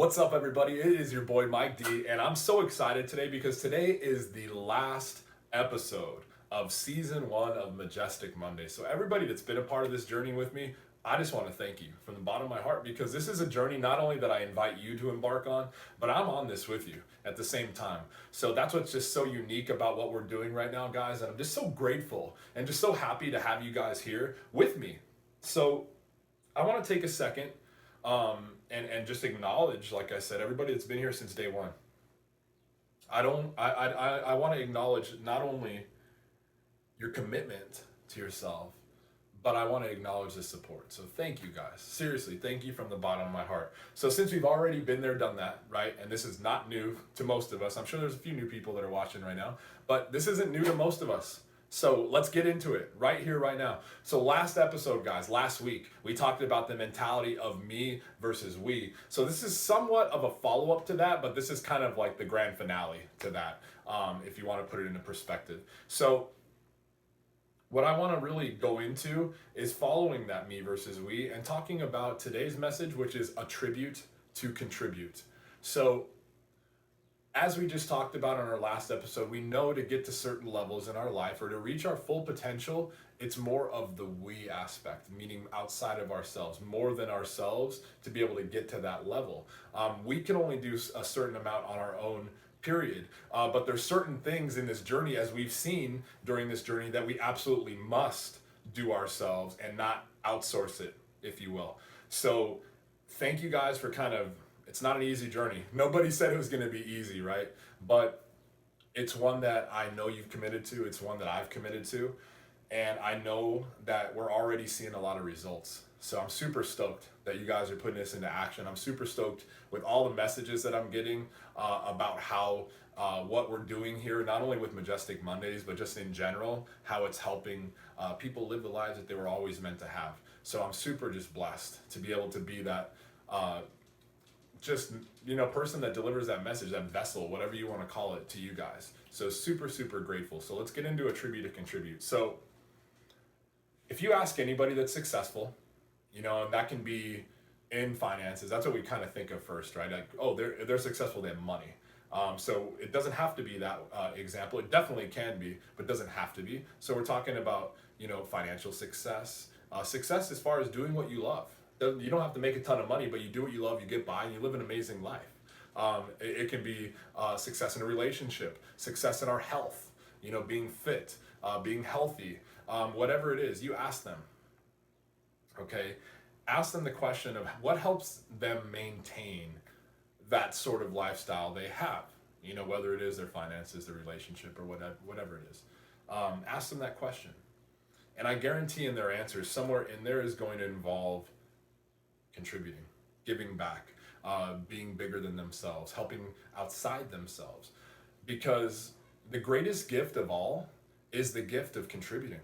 What's up, everybody? It is your boy Mike D, and I'm so excited today because today is the last episode of season 1 of Majestic Monday. So, everybody that's been a part of this journey with me, I just want to thank you from the bottom of my heart because this is a journey not only that I invite you to embark on, but I'm on this with you at the same time. So, that's what's just so unique about what we're doing right now, guys. And I'm just so grateful and just so happy to have you guys here with me. So, I want to take a second and just acknowledge, like I said, everybody that's been here since day one. I want to acknowledge not only your commitment to yourself, but I want to acknowledge the support. So thank you guys. Seriously, thank you from the bottom of my heart. So since we've already been there, done that, right? And this is not new to most of us. I'm sure there's a few new people that are watching right now, but this isn't new to most of us. So let's get into it right here, right now. So last episode, guys, last week, we talked about the mentality of me versus we. So this is somewhat of a follow-up to that, but this is kind of like the grand finale to that, if you want to put it into perspective. So what I want to really go into is following that me versus we and talking about today's message, which is attribute to contribute. So as we just talked about in our last episode, we know to get to certain levels in our life or to reach our full potential, it's more of the we aspect, meaning outside of ourselves, more than ourselves to be able to get to that level. We can only do a certain amount on our own, period. But there's certain things in this journey, as we've seen during this journey, that we absolutely must do ourselves and not outsource it, if you will. So thank you guys for it's not an easy journey. Nobody said it was going to be easy, right? But it's one that I know you've committed to. It's one that I've committed to. And I know that we're already seeing a lot of results. So I'm super stoked that you guys are putting this into action. I'm super stoked with all the messages that I'm getting about how what we're doing here, not only with Majestic Mondays, but just in general, how it's helping people live the lives that they were always meant to have. So I'm super just blessed to be able to be that person that delivers that message, that vessel, whatever you want to call it, to you guys. So super, super grateful. So let's get into attribute to contribute. So if you ask anybody that's successful, and that can be in finances, that's what we kind of think of first, right? Like, oh, they're successful, they have money. So it doesn't have to be that example. It definitely can be, but doesn't have to be. So we're talking about, financial success, success as far as doing what you love. You don't have to make a ton of money, but you do what you love, you get by, and you live an amazing life. It can be success in a relationship, success in our health, being fit, being healthy, whatever it is, you ask them, okay? Ask them the question of what helps them maintain that sort of lifestyle they have, whether it is their finances, their relationship, or whatever it is. Ask them that question. And I guarantee in their answers, somewhere in there is going to involve contributing, giving back, being bigger than themselves, helping outside themselves. Because the greatest gift of all is the gift of contributing.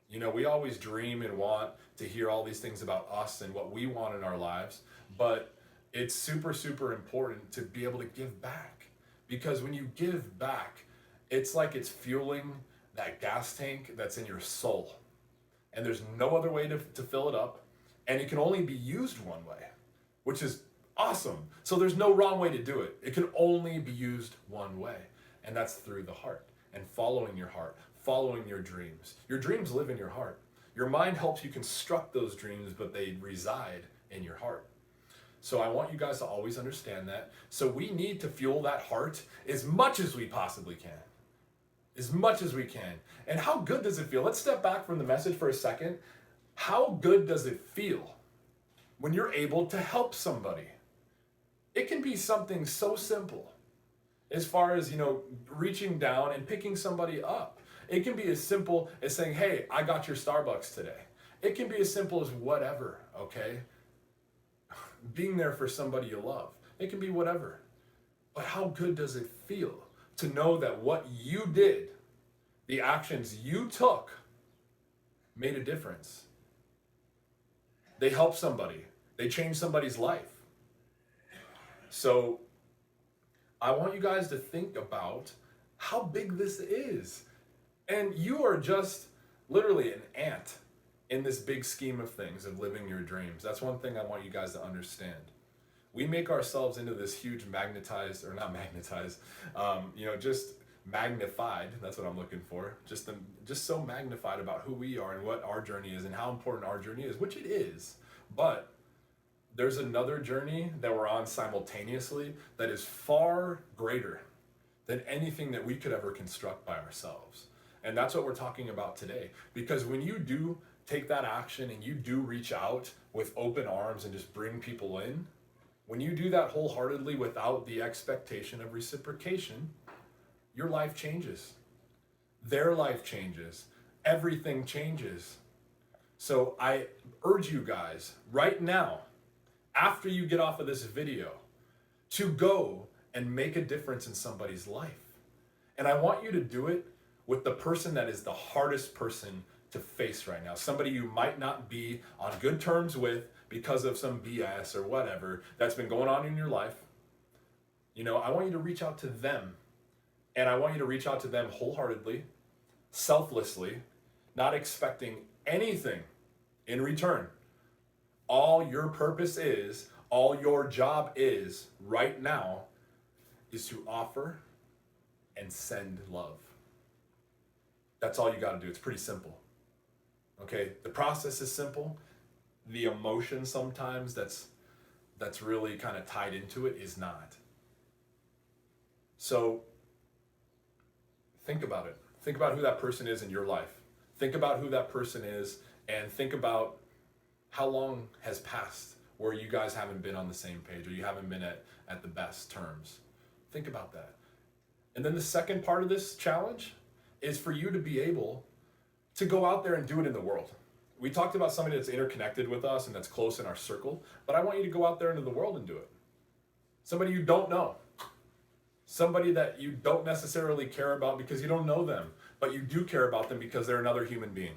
We always dream and want to hear all these things about us and what we want in our lives, but it's super, super important to be able to give back. Because when you give back, it's like it's fueling that gas tank that's in your soul. And there's no other way to fill it up. And it can only be used one way, which is awesome. So there's no wrong way to do it. It can only be used one way, and that's through the heart and following your heart, following your dreams. Your dreams live in your heart. Your mind helps you construct those dreams, but they reside in your heart. So I want you guys to always understand that. So we need to fuel that heart as much as we possibly can. As much as we can. And how good does it feel? Let's step back from the message for a second. How good does it feel when you're able to help somebody? It can be something so simple as far as, reaching down and picking somebody up. It can be as simple as saying, hey, I got your Starbucks today. It can be as simple as whatever, okay? Being there for somebody you love. It can be whatever. But how good does it feel to know that what you did, the actions you took, made a difference? They help somebody. They change somebody's life. So I want you guys to think about how big this is. And you are just literally an ant in this big scheme of things of living your dreams. That's one thing I want you guys to understand. We make ourselves into this huge magnetized, or not magnetized, just magnified. That's what I'm looking for. Just so magnified about who we are and what our journey is and how important our journey is, which it is. But there's another journey that we're on simultaneously that is far greater than anything that we could ever construct by ourselves. And that's what we're talking about today. Because when you do take that action and you do reach out with open arms and just bring people in, when you do that wholeheartedly without the expectation of reciprocation, your life changes. Their life changes. Everything changes. So I urge you guys right now, after you get off of this video, to go and make a difference in somebody's life. And I want you to do it with the person that is the hardest person to face right now. Somebody you might not be on good terms with because of some BS or whatever that's been going on in your life. I want you to reach out to them. And I want you to reach out to them wholeheartedly, selflessly, not expecting anything in return. All your purpose is, all your job is right now is to offer and send love. That's all you got to do. It's pretty simple. Okay? The process is simple. The emotion sometimes that's really kind of tied into it is not. So think about it. Think about who that person is in your life. Think about who that person is, and think about how long has passed where you guys haven't been on the same page or you haven't been at the best terms. Think about that. And then the second part of this challenge is for you to be able to go out there and do it in the world. We talked about somebody that's interconnected with us and that's close in our circle, but I want you to go out there into the world and do it. Somebody you don't know. Somebody that you don't necessarily care about because you don't know them, but you do care about them because they're another human being.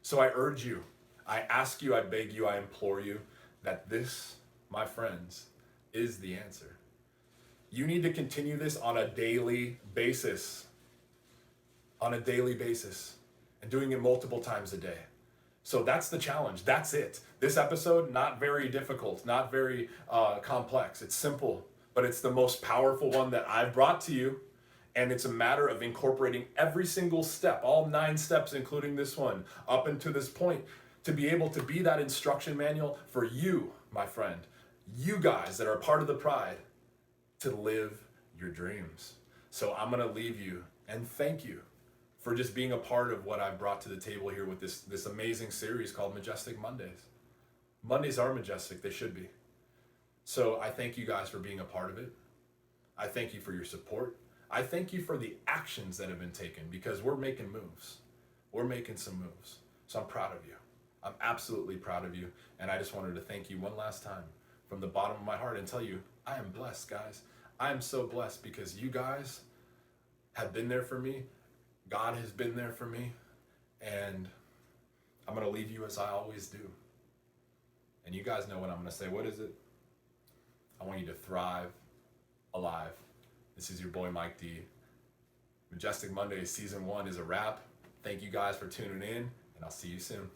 So I urge you, I ask you, I beg you, I implore you that this, my friends, is the answer. You need to continue this on a daily basis. On a daily basis. And doing it multiple times a day. So that's the challenge. That's it. This episode, not very difficult, not very complex. It's simple, but it's the most powerful one that I've brought to you. And it's a matter of incorporating every single step, all 9 steps, including this one, up until this point, to be able to be that instruction manual for you, my friend, you guys that are part of the pride, to live your dreams. So I'm going to leave you and thank you for just being a part of what I've brought to the table here with this amazing series called Majestic Mondays. Mondays are majestic, they should be. So I thank you guys for being a part of it. I thank you for your support. I thank you for the actions that have been taken because we're making moves. We're making some moves. So I'm proud of you. I'm absolutely proud of you. And I just wanted to thank you one last time from the bottom of my heart and tell you, I am blessed, guys. I am so blessed because you guys have been there for me. God has been there for me. And I'm going to leave you as I always do. And you guys know what I'm going to say. What is it? I want you to thrive alive. This is your boy, Mike D. Majestic Mondays Season 1 is a wrap. Thank you guys for tuning in, and I'll see you soon.